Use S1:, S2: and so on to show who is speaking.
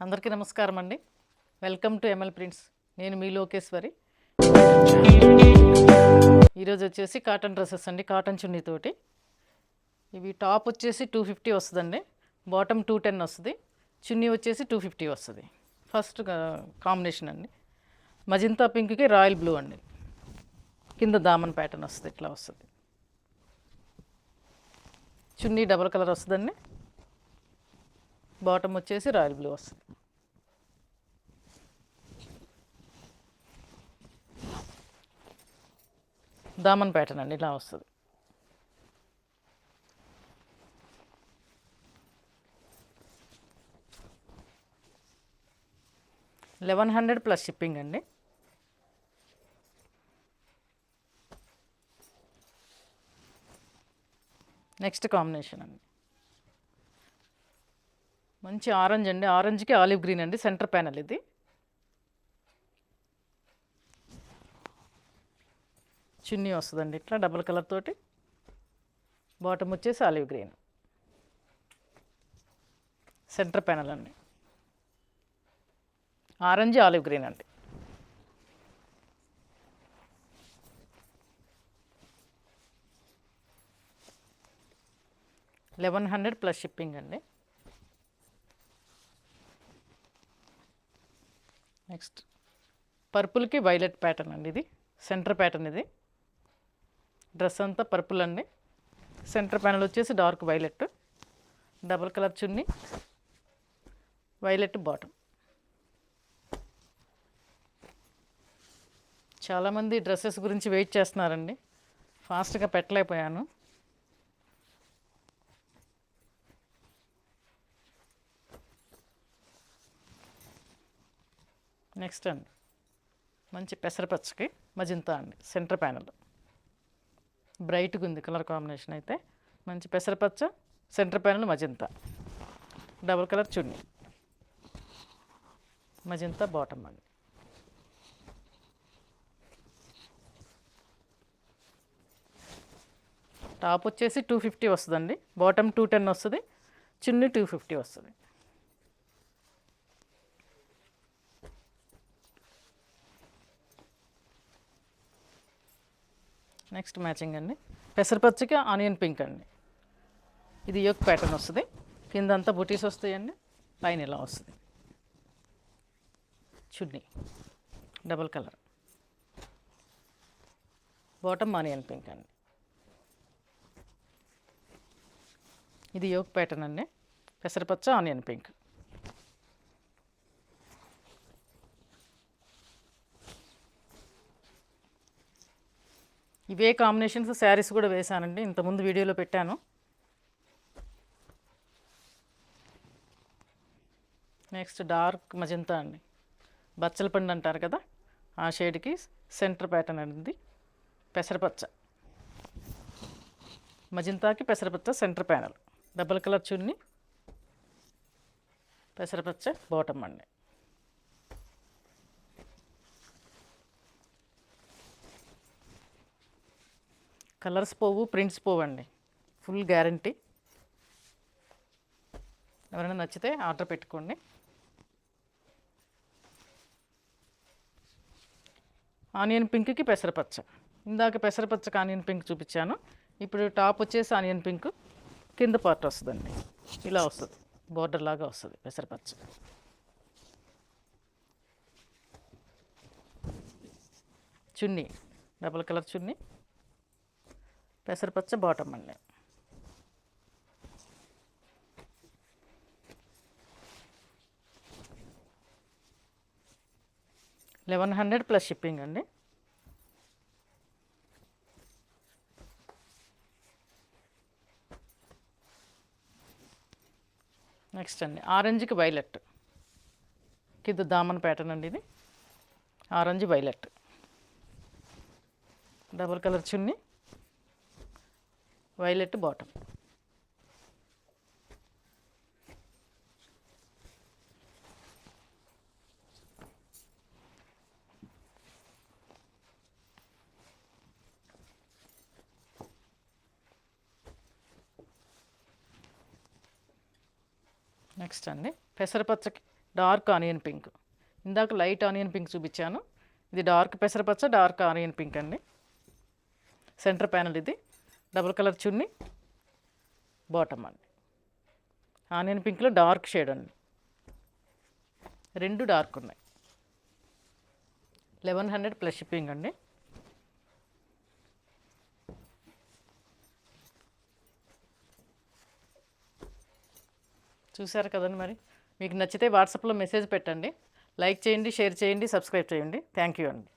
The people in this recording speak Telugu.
S1: అందరికీ నమస్కారం అండి. Welcome to ML prints. నేను మీ లోకేశ్వరి. ఈరోజు వచ్చేసి కాటన్ డ్రెస్సెస్ అండి, కాటన్ చున్నీతోటి. ఇవి టాప్ వచ్చేసి 250 వస్తుందండి, బాటమ్ 210 వస్తుంది, చున్నీ వచ్చేసి 250 వస్తుంది. ఫస్ట్ కాంబినేషన్ అండి, మజింతా పింక్కి రాయల్ బ్లూ అండి. కింద దామన్ ప్యాటర్న్ వస్తుంది, ఇట్లా వస్తుంది. చున్నీ డబల్ కలర్ వస్తుందండి, బాటమ్ వచ్చేసి రాయల్ బ్లూ వస్తుంది. దామన్ ప్యాటర్న్ అండి, ఇలా వస్తుంది. $1100 ప్లస్ షిప్పింగ్ అండి. నెక్స్ట్ కాంబినేషన్ అండి, మంచి ఆరెంజ్ అండి, ఆరెంజ్కి ఆలివ్ గ్రీన్ అండి, సెంటర్ ప్యానల్ ఇది. చున్నీ వస్తుందండి ఇట్లా డబుల్ కలర్ తోటి, బాటమ్ వచ్చేసి ఆలివ్ గ్రీన్, సెంటర్ ప్యానల్ అండి, ఆరెంజ్ ఆలివ్ గ్రీన్ అండి. $1100 ప్లస్ షిప్పింగ్ అండి. నెక్స్ట్ పర్పుల్కి వైలెట్ ప్యాటర్న్ అండి, ఇది సెంటర్ ప్యాటర్న్. ఇది డ్రెస్ అంతా పర్పుల్ అండి, సెంటర్ ప్యానల్ వచ్చేసి dark violet, double colour chunni, violet bottom. చాలామంది డ్రెస్సెస్ గురించి వెయిట్ చేస్తున్నారండి, ఫాస్ట్గా పెట్టలేకపోయాను. నెక్స్ట్ అండి, మంచి పెసరపచ్చకి మజింతా అండి, సెంటర్ ప్యానల్ బ్రైట్గా ఉంది కలర్ కాంబినేషన్ అయితే. మంచి పెసరపచ్చ, centre panel magenta, double colour chunni, magenta bottom అండి. టాప్ వచ్చేసి 250 వస్తుందండి, బాటమ్ 210 వస్తుంది, చున్నీ 250 వస్తుంది. నెక్స్ట్ మ్యాచింగ్ అండి, పెసరపచ్చకి ఆనియన్ పింక్ అండి. ఇది యోక్ ప్యాటర్న్ వస్తుంది, కింద అంతా బుటీస్ వస్తాయండి, పైన ఇలా వస్తుంది. Chunni double colour, bottom onion pink అండి. ఇది యోక్ ప్యాటర్న్ అండి, పెసరపచ్చ ఆనియన్ పింక్. ఇవే కాంబినేషన్స్ శారీస్ కూడా వేశానండి, ఇంతకుముందు వీడియోలో పెట్టాను. నెక్స్ట్ డార్క్ మజంతా అండి, బచ్చల పండు అంటారు కదా, ఆ షేడ్కి సెంటర్ ప్యాటర్న్ అనేది పెసరపచ్చ, మజింతాకి పెసరపచ్చ సెంటర్ ప్యానల్, డబల్ కలర్ చున్నీ, పెసరపచ్చ బాటమ్ అండి. కలర్స్ పోవు, ప్రింట్స్ పోవు అండి, ఫుల్ గ్యారంటీ. ఎవరైనా నచ్చితే ఆర్డర్ పెట్టుకోండి. ఆనియన్ పింక్కి పెసరపచ్చ, ఇందాక పెసరపచ్చకి ఆనియన్ పింక్ చూపించాను, ఇప్పుడు టాప్ వచ్చేసి ఆనియన్ పింక్, కింద పార్ట్ వస్తుందండి, ఇలా వస్తుంది, బార్డర్ లాగా వస్తుంది పెసరపచ్చ. చున్నీ డబుల్ కలర్ చున్నీ, పెసరపచ్చ బాటమ్ అండి. $1100 ప్లస్ షిప్పింగ్ అండి. నెక్స్ట్ అండి, ఆరెంజ్కి వైలెట్, కింద దామన్ ప్యాటర్న్ అండి, ఇది orange violet, double colour chunni, violet bottom. Next అండి, పెసరపచ్చకి డార్క్ ఆనియన్ పింక్. ఇందాక లైట్ ఆనియన్ పింక్ చూపించాను, ఇది డార్క్ పెసరపచ్చ, డార్క్ ఆనియన్ పింక్ అండి. సెంటర్ ప్యానల్ ఇది, డబుల్ కలర్ చున్నీ, బాటమ్ అండి. ఆనియన్ పింక్లో డార్క్ షేడ్ అండి, రెండు డార్క్ ఉన్నాయి. 1100 ప్లస్ షిప్పింగ్ అండి. చూసారు కదండి. మరి మీకు నచ్చితే వాట్సాప్లో మెసేజ్ పెట్టండి. లైక్ చేయండి, షేర్ చేయండి, సబ్స్క్రైబ్ చేయండి. థ్యాంక్ యూ అండి.